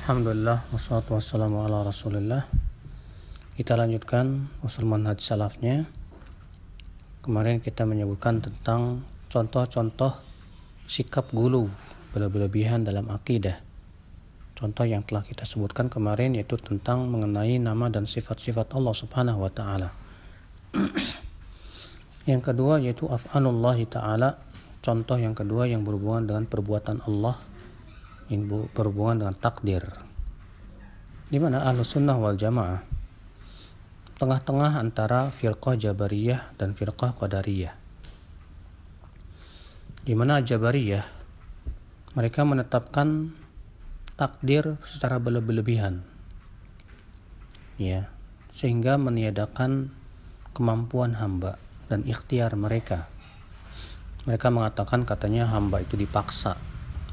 Alhamdulillah, wassalatu wassalamu ala rasulillah. Kita lanjutkan usul manhaj salafnya. Kemarin kita menyebutkan tentang contoh-contoh sikap gulu berlebihan dalam akidah. Contoh yang telah kita sebutkan kemarin yaitu tentang mengenai nama dan sifat-sifat Allah subhanahu wa ta'ala. Yang kedua yaitu af'alullahi ta'ala. Contoh yang kedua yang berhubungan dengan perbuatan Allah, yang berhubungan dengan takdir, di mana Ahlus Sunnah wal Jamaah tengah-tengah antara firqah Jabariyah dan firqah Qadariyah. Di mana Jabariyah mereka menetapkan takdir secara berlebihan, ya, sehingga meniadakan kemampuan hamba dan ikhtiar mereka. Mereka mengatakan katanya hamba itu dipaksa.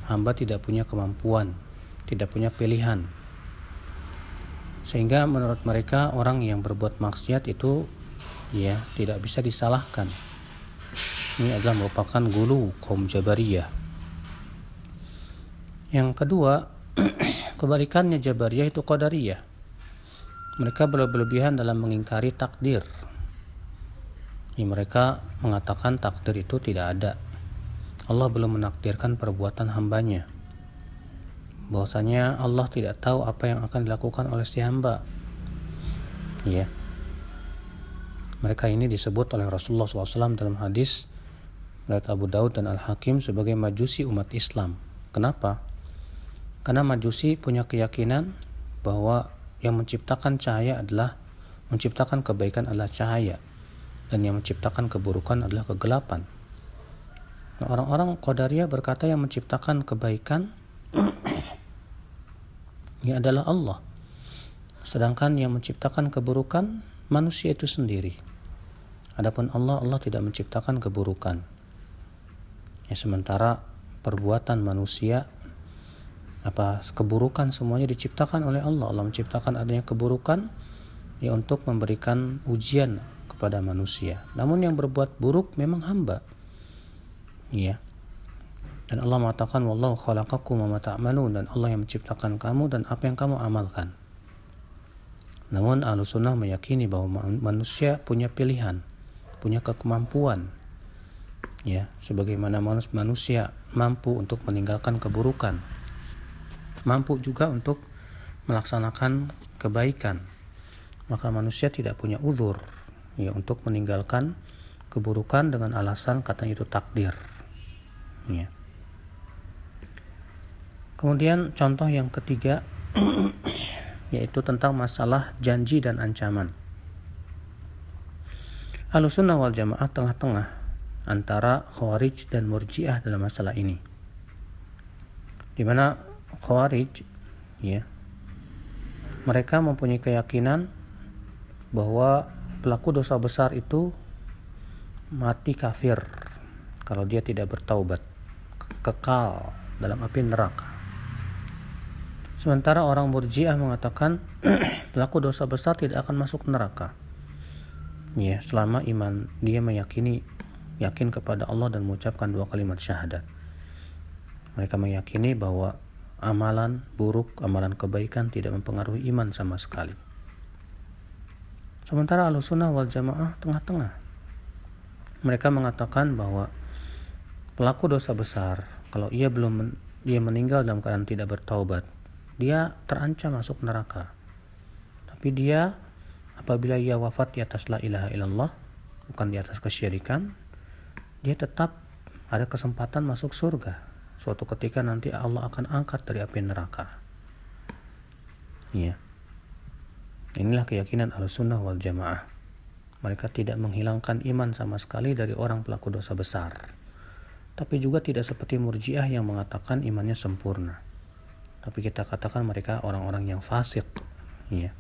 Hamba tidak punya kemampuan, tidak punya pilihan. Sehingga menurut mereka orang yang berbuat maksiat itu ya tidak bisa disalahkan. Ini adalah merupakan gulu kaum Jabariyah. Yang kedua, kebalikannya Jabariyah itu Qadariyah. Mereka berlebihan dalam mengingkari takdir. Mereka mengatakan takdir itu tidak ada. Allah belum menakdirkan perbuatan hambanya. Bahwasanya Allah tidak tahu apa yang akan dilakukan oleh si hamba. Ya. Mereka ini disebut oleh Rasulullah SAW dalam hadis riwayat Abu Daud dan Al-Hakim sebagai majusi umat Islam. Kenapa? Karena majusi punya keyakinan bahwa yang menciptakan cahaya adalah menciptakan kebaikan adalah cahaya, dan yang menciptakan keburukan adalah kegelapan. Nah, orang-orang Qadariyah berkata yang menciptakan kebaikan ini adalah Allah. Sedangkan yang menciptakan keburukan manusia itu sendiri. Adapun Allah tidak menciptakan keburukan. Ya, sementara perbuatan manusia keburukan semuanya diciptakan oleh Allah. Allah menciptakan adanya keburukan ya untuk memberikan ujian kepada manusia. Namun yang berbuat buruk memang hamba. Ya. Dan Allah mengatakan wallahu khalaqakum wa ma ta'malun, dan Allah yang menciptakan kamu dan apa yang kamu amalkan. Namun Ahlus Sunnah meyakini bahwa manusia punya pilihan, punya kemampuan. Ya, sebagaimana manusia mampu untuk meninggalkan keburukan, mampu juga untuk melaksanakan kebaikan. Maka manusia tidak punya uzur ya untuk meninggalkan keburukan dengan alasan katanya itu takdir. Ya. Kemudian contoh yang ketiga yaitu tentang masalah janji dan ancaman. Ahlus Sunnah wal Jamaah tengah-tengah antara Khawarij dan Murji'ah dalam masalah ini. Di mana Khawarij ya mereka mempunyai keyakinan bahwa pelaku dosa besar itu mati kafir kalau dia tidak bertaubat, kekal dalam api neraka. Sementara orang Murji'ah mengatakan pelaku dosa besar tidak akan masuk neraka. Ya, selama iman dia yakin kepada Allah dan mengucapkan 2 kalimat syahadat. Mereka meyakini bahwa amalan buruk, amalan kebaikan tidak mempengaruhi iman sama sekali. Sementara Ahlus Sunnah wal Jamaah tengah-tengah. Mereka mengatakan bahwa pelaku dosa besar kalau dia meninggal dalam keadaan tidak bertaubat, dia terancam masuk neraka. Tapi dia apabila ia wafat di atas la ilaha illallah, bukan di atas kesyirikan, dia tetap ada kesempatan masuk surga. Suatu ketika nanti Allah akan angkat dari api neraka. Iya. Inilah keyakinan Ahlus Sunnah wal Jamaah. Mereka tidak menghilangkan iman sama sekali dari orang pelaku dosa besar. Tapi juga tidak seperti Murji'ah yang mengatakan imannya sempurna. Tapi kita katakan mereka orang-orang yang fasik. Ya.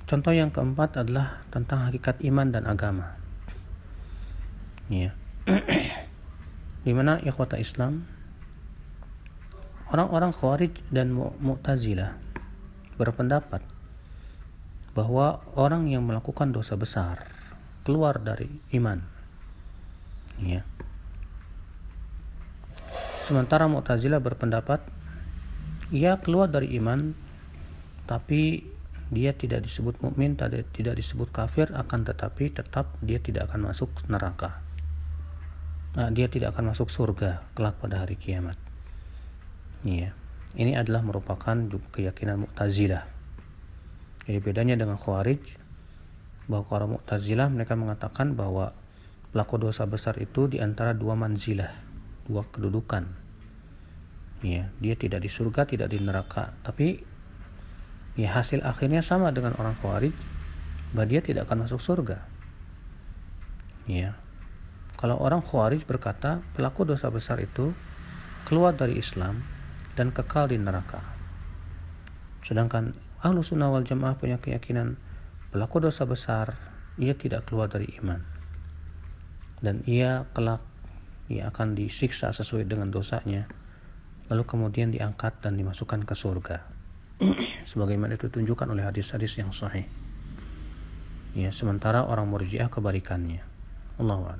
Contoh yang keempat adalah tentang hakikat iman dan agama. Ya. Di mana ikhwata Islam, orang-orang Khawarij dan Mu'tazilah berpendapat bahwa orang yang melakukan dosa besar keluar dari iman. Ya. Sementara Mu'tazilah berpendapat ia keluar dari iman, tapi dia tidak disebut mukmin, tidak disebut kafir, akan tetapi tetap dia tidak akan masuk neraka. Dia tidak akan masuk surga kelak pada hari kiamat. Iya. Ini adalah merupakan keyakinan Mu'tazilah. Jadi bedanya dengan Khawarij, bahwa orang Mu'tazilah mereka mengatakan bahwa pelaku dosa besar itu di antara dua manzilah, dua kedudukan. Ya, dia tidak di surga, tidak di neraka, tapi ya hasil akhirnya sama dengan orang Khawarij, bahwa dia tidak akan masuk surga. Ya. Kalau orang Khawarij berkata pelaku dosa besar itu keluar dari Islam dan kekal di neraka. Sedangkan Ahlus Sunnah wal Jamaah punya keyakinan pelaku dosa besar ia tidak keluar dari iman, dan ia kelak akan disiksa sesuai dengan dosanya, lalu kemudian diangkat dan dimasukkan ke surga. Sebagaimana itu ditunjukkan oleh hadis-hadis yang sahih. Ya, sementara orang Murji'ah kebalikannya. Allahu a'lam.